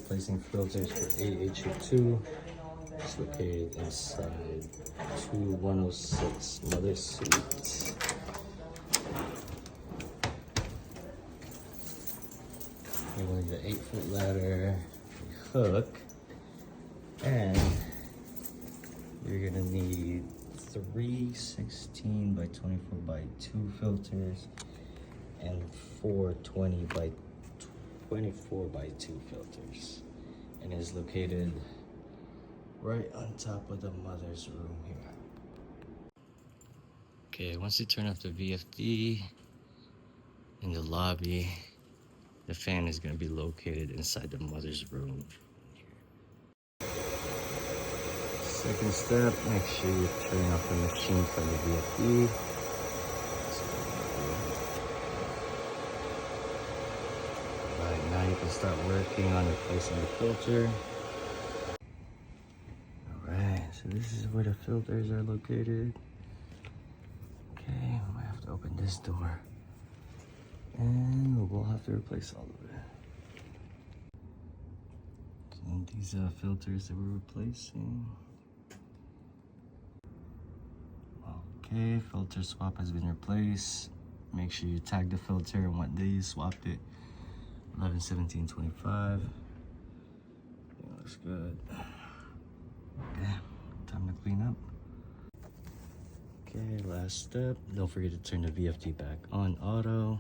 replacing filters for AHU2. It's located inside 2106 Mother Suite. You will need an 8-foot ladder, a hook, and you're gonna need 3 16 by 24 by 2 filters and 4 20 by 24 by 2 filters, and is located right on top of the mother's room here. Okay, once you turn off the VFD in the lobby, the fan is going to be located inside the mother's room. Second step, make sure you turn off the machine from the VFD. Alright, now you can start working on replacing the filter. Alright, so this is where the filters are located. Okay, I might have to open this door. And we'll have to replace all of it. So these are filters that we're replacing. Okay, filter swap has been replaced. Make sure you tag the filter and what day you swapped it. 11/17/25. Looks good. Okay, time to clean up. Okay, last step. Don't forget to turn the VFD back on auto.